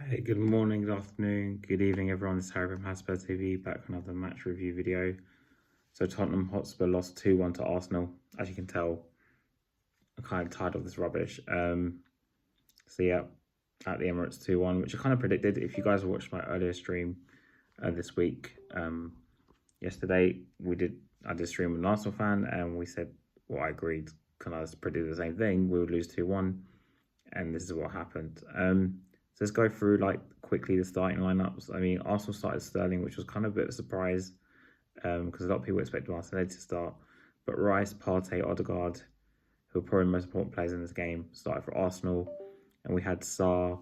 Hey, good morning, good afternoon, good evening, everyone. This is Harry from Hotspur TV, back with another match review video. So Tottenham Hotspur lost 2-1 to Arsenal. As you can tell, I'm kind of tired of this rubbish. So yeah, at the Emirates 2-1, which I kind of predicted. If you guys watched my earlier stream this week, yesterday, I did stream with an Arsenal fan, and we said, well, I agreed, kind of predict the same thing. We would lose 2-1, and this is what happened. So let's go through quickly the starting lineups. I mean, Arsenal started Sterling, which was kind of a bit of a surprise because a lot of people expected Martinelli to start. But Rice, Partey, Odegaard, who are probably the most important players in this game, started for Arsenal. And we had Sarr,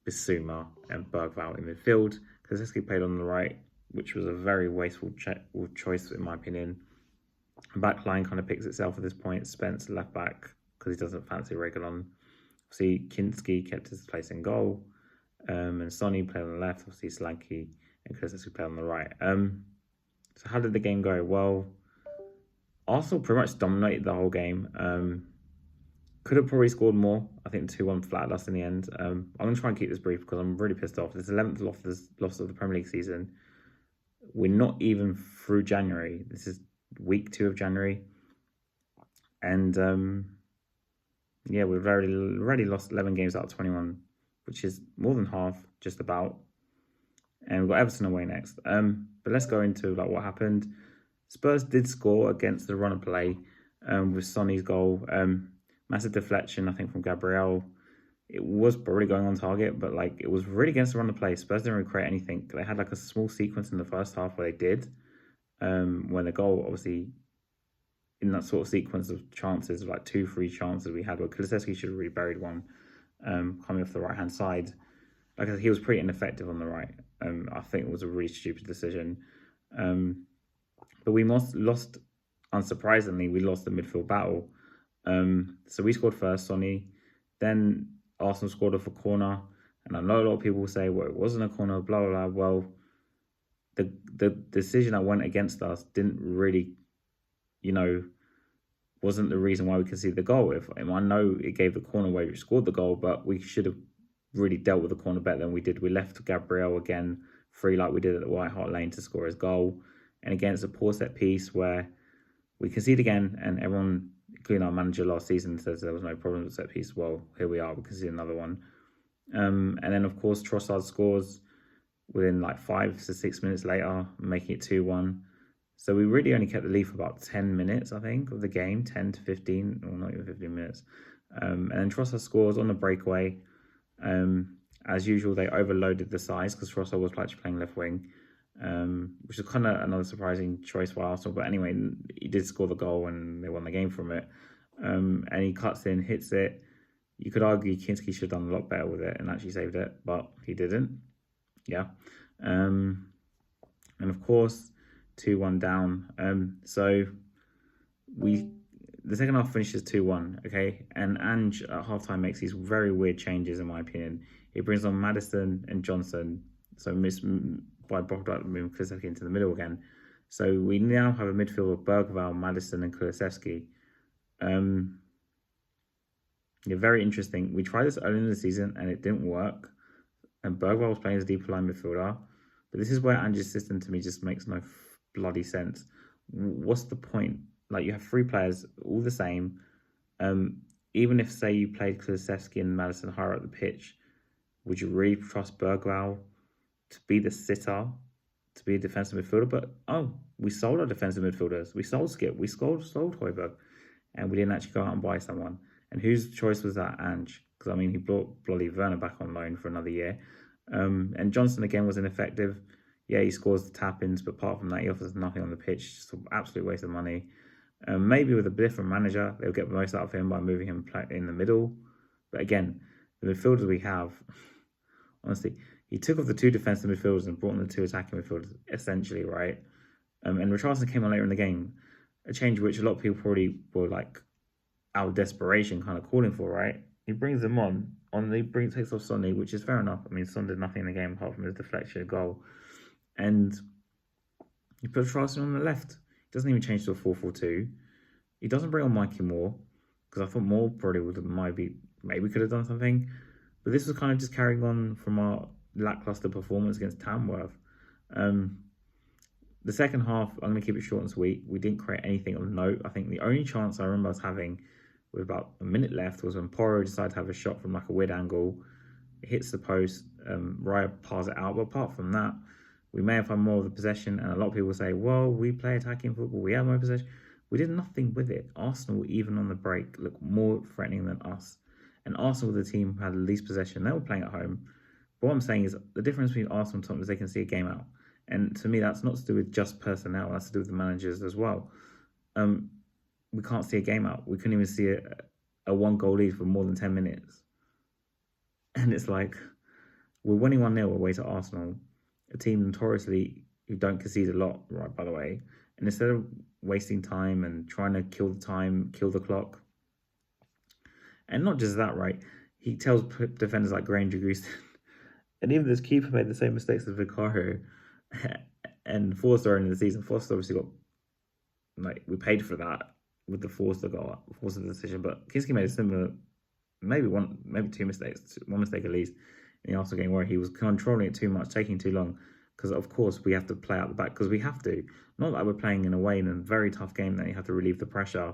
Bissouma, and Bergvall in midfield. Kulusevski played on the right, which was a very wasteful choice in my opinion. Back line kind of picks itself at this point. Spence left back because he doesn't fancy Reguilon. Obviously, Kinski kept his place in goal. And Sonny played on the left, obviously Solanke and Kulusevski played on the right. So how did the game go? Well, Arsenal pretty much dominated the whole game. Could have probably scored more. I think 2-1 flattered us in the end. I'm going to try and keep this brief because I'm really pissed off. This is 11th loss of the Premier League season. We're not even through January. This is week 2 of January. And yeah, we've already lost 11 games out of 21, which is more than half, just about. And we've got Everton away next. But let's go into what happened. Spurs did score against the run of play with Sonny's goal. Massive deflection, I think, from Gabriel. It was probably going on target, but it was really against the run of play. Spurs didn't really create anything. They had a small sequence in the first half where they did. When the goal, obviously, in that sort of sequence of chances, 2-3 chances we had, where Kulusevski should have really buried one. Coming off the right-hand side. Like I said, he was pretty ineffective on the right. I think it was a really stupid decision. But we lost, unsurprisingly, we lost the midfield battle. So we scored first, Sonny. Then Arsenal scored off a corner. And I know a lot of people will say, well, it wasn't a corner, blah, blah, blah. Well, the decision that went against us didn't really, wasn't the reason why we conceded the goal. I know it gave the corner away, which scored the goal, but we should have really dealt with the corner better than we did. We left Gabriel again free like we did at the White Hart Lane to score his goal. And again, it's a poor set piece where we concede again, and everyone, including our manager last season, says there was no problem with set piece. Well, here we are, we concede another one. And then, of course, Trossard scores within 5 to 6 minutes later, making it 2-1. So we really only kept the lead for about 10 minutes, I think, of the game, 10 to 15, or not even 15 minutes. And then Trossard scores on the breakaway. As usual, they overloaded the size because Trossard was actually playing left wing, which is kind of another surprising choice for Arsenal. But anyway, he did score the goal and they won the game from it. And he cuts in, hits it. You could argue Kinski should have done a lot better with it and actually saved it, but he didn't. Yeah. And of course, 2-1 down. So the second half finishes 2-1, okay? And Ange at halftime makes these very weird changes, in my opinion. He brings on Maddison and Johnson. So by Bogdan moving Kulusevski into the middle again. So we now have a midfield of Bergvall, Maddison, and Kulusevski. Yeah, very interesting. We tried this early in the season and it didn't work. And Bergvall was playing as a deeper line midfielder. But this is where Ange's system to me just makes no bloody sense. What's the point? You have 3 players, all the same. Even if, say, you played Kulusevski and Maddison higher up the pitch, would you really trust Bergvall to be the sitter, to be a defensive midfielder? But, we sold our defensive midfielders. We sold Skip. We sold Højbjerg. And we didn't actually go out and buy someone. And whose choice was that? Ange. Because, he brought bloody Werner back on loan for another year. And Johnson, again, was ineffective. Yeah, he scores the tap-ins, but apart from that, he offers nothing on the pitch. Just an absolute waste of money. Maybe with a different manager, they'll get the most out of him by moving him in the middle. But again, the midfielders we have, honestly, he took off the 2 defensive midfielders and brought in the 2 attacking midfielders, essentially, right? And Richarlison came on later in the game, a change which a lot of people probably were out of desperation kind of calling for, right? He brings them on takes off Sonny, which is fair enough. Son did nothing in the game apart from his deflection goal. And he puts Richarlison on the left. Doesn't even change to a 4-4-2. He doesn't bring on Mikey Moore, because I thought Moore probably maybe could have done something. But this was kind of just carrying on from our lackluster performance against Tamworth. The second half, I'm going to keep it short and sweet. We didn't create anything of note. I think the only chance I remember us having with about a minute left was when Porro decided to have a shot from like a weird angle. It hits the post. Raya passes it out. But apart from that, we may have had more of the possession. And a lot of people say, well, we play attacking football. We have more possession. We did nothing with it. Arsenal, even on the break, looked more threatening than us. And Arsenal, the team who had the least possession, they were playing at home. But what I'm saying is the difference between Arsenal and Tottenham is they can see a game out. And to me, that's not to do with just personnel. That's to do with the managers as well. We can't see a game out. We couldn't even see a 1-goal lead for more than 10 minutes. And it's like, we're winning 1-0 away to Arsenal, a team notoriously who don't concede a lot, right, by the way. And instead of wasting time and trying to kill the time, kill the clock. And not just that, right? He tells defenders like Granger Goose, and even this keeper made the same mistakes as Vicario. And Forster in the season, Forster obviously got, like, we paid for that with the Forster decision, but Kinski made a similar, maybe two mistakes, one mistake at least in the Arsenal game where he was controlling it too much, taking too long, because of course we have to play out the back, because we have to. Not that we're playing in a way in a very tough game that you have to relieve the pressure,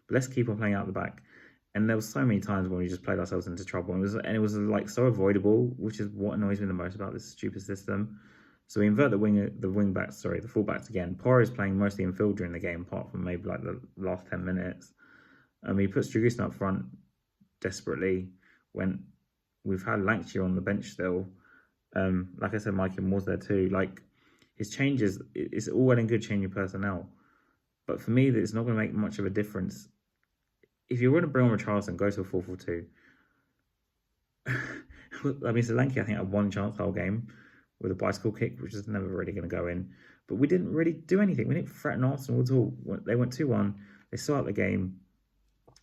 but let's keep on playing out the back. And there was so many times when we just played ourselves into trouble, and it was like so avoidable, which is what annoys me the most about this stupid system. So we invert the fullbacks again. Porro is playing mostly in field during the game, apart from maybe like the last 10 minutes. He puts Dragusin up front desperately when we've had Lancashire on the bench still. Like I said, Mikey Moore's there too. Like, his changes, it's all well and good changing personnel. But for me, it's not going to make much of a difference. If you're going to bring on Richarlison, go to a 4-4-2. I mean, Solanke, I think, had one chance the whole game with a bicycle kick, which is never really going to go in. But we didn't really do anything. We didn't threaten Arsenal at all. They went 2-1. They saw out the game.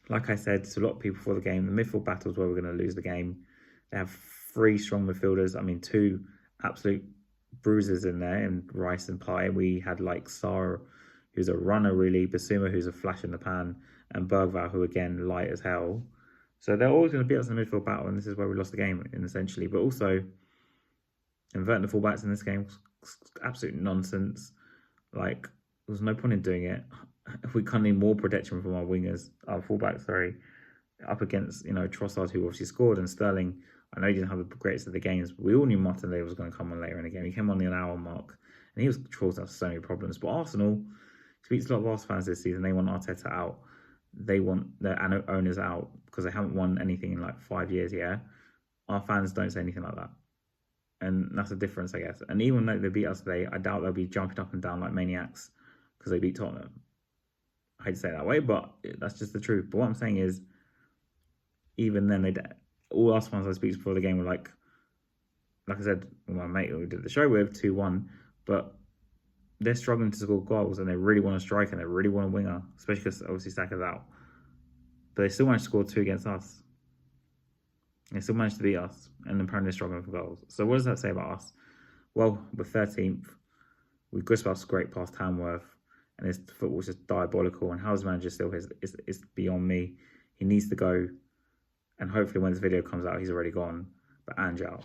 Like I said to a lot of people before the game, the midfield battles where we're going to lose the game. They have 3 strong midfielders. I mean, 2 absolute bruisers in there, in Rice and Pye. We had like Sarr, who's a runner really, Basuma, who's a flash in the pan, and Bergvall, who again, light as hell. So they're always going to beat us in the midfield battle, and this is where we lost the game, essentially. But also, inverting the fullbacks in this game was absolute nonsense. Like, there was no point in doing it. We can't need more protection from our fullbacks, up against, Trossard, who obviously scored, and Sterling. I know he didn't have the greatest of the games, but we all knew Martinelli was going to come on later in the game. He came on the hour mark, and he was causing us so many problems. But Arsenal speaks to a lot of Arsenal fans this season. They want Arteta out. They want their owners out because they haven't won anything in like 5 years, yeah? Our fans don't say anything like that. And that's the difference, I guess. And even though they beat us today, I doubt they'll be jumping up and down like maniacs because they beat Tottenham. I hate to say it that way, but that's just the truth. But what I'm saying is, even then, all us fans I speak to before the game were like I said, with my mate who we did the show with, 2-1, but they're struggling to score goals and they really want to strike and they really want a winger, especially because obviously Saka's out. But they still managed to score 2 against us. They still managed to beat us, and apparently they're struggling for goals. So what does that say about us? Well, we're 13th. We grist us great past Tamworth, and his football's just diabolical. And how his manager still is beyond me. He needs to go, and hopefully when this video comes out, he's already gone. But Ange out.